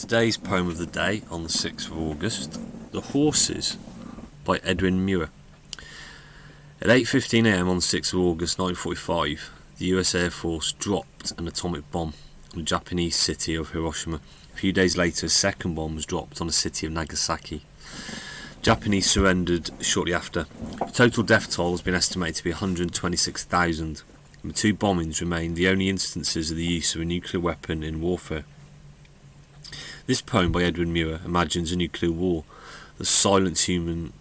Today's poem of the day on the 6th of August, The Horses by Edwin Muir. At 8:15 a.m. on the 6th of August 1945, the US Air Force dropped an atomic bomb on the Japanese city of Hiroshima. A few days later, a second bomb was dropped on the city of Nagasaki. Japanese surrendered shortly after. The total death toll has been estimated to be 126,000. The two bombings remain the only instances of the use of a nuclear weapon in warfare. This poem by Edwin Muir imagines a nuclear war that silences human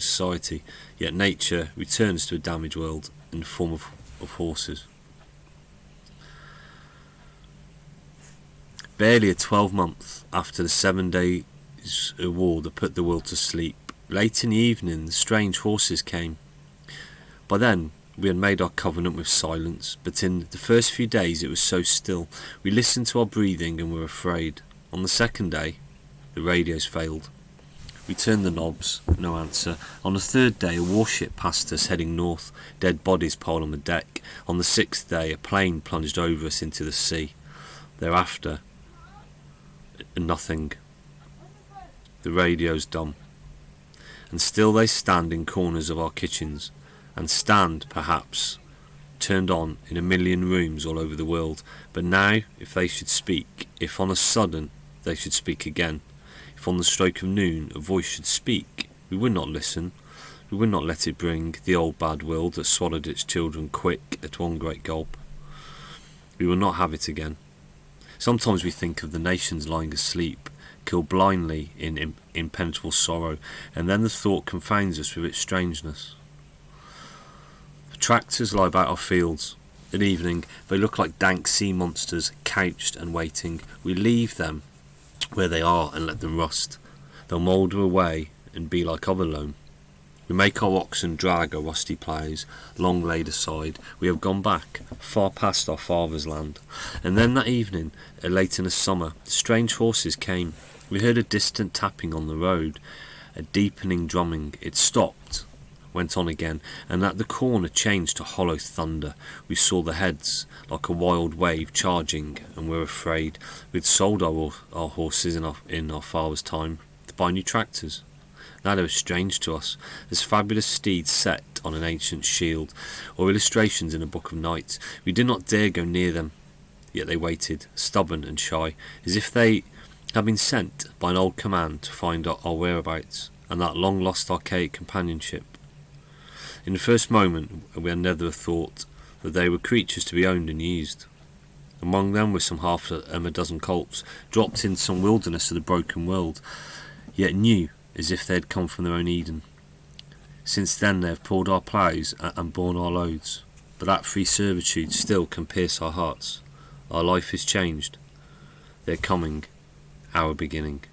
society, yet nature returns to a damaged world in the form of horses. Barely a 12-month after the 7 days war that put the world to sleep, late in the evening the strange horses came. By then we had made our covenant with silence, but in the first few days it was so still. We listened to our breathing and were afraid. On the second day, the radios failed. We turned the knobs, no answer. On the third day, a warship passed us heading north, dead bodies piled on the deck. On the sixth day, a plane plunged over us into the sea. Thereafter, nothing. The radio's dumb. And still they stand in corners of our kitchens, and stand, perhaps, turned on in a million rooms all over the world. But now, if they should speak, if on a sudden they should speak again, if on the stroke of noon a voice should speak, we would not listen, we would not let it bring the old bad world that swallowed its children quick at one great gulp. We will not have it again. Sometimes we think of the nations lying asleep, killed blindly in impenetrable sorrow, and then the thought confounds us with its strangeness. Tractors lie about our fields. At evening, they look like dank sea monsters, couched and waiting. We leave them where they are and let them rust. They'll moulder away and be like other loam. We make our oxen drag our rusty ploughs, long laid aside. We have gone back, far past our father's land. And then that evening, late in the summer, strange horses came. We heard a distant tapping on the road, a deepening drumming. It stopped, went on again, and at the corner changed to hollow thunder. We saw the heads, like a wild wave, charging, and were afraid. We'd sold our horses in our father's time to buy new tractors. Now they were strange to us, as fabulous steeds set on an ancient shield, or illustrations in a book of knights. We did not dare go near them, yet they waited, stubborn and shy, as if they had been sent by an old command to find our whereabouts, and that long-lost archaic companionship. In the first moment we had never thought that they were creatures to be owned and used. Among them were some half a dozen colts, dropped in some wilderness of the broken world, yet new as if they had come from their own Eden. Since then they have pulled our ploughs and borne our loads, but that free servitude still can pierce our hearts. Our life is changed. Their coming, our beginning.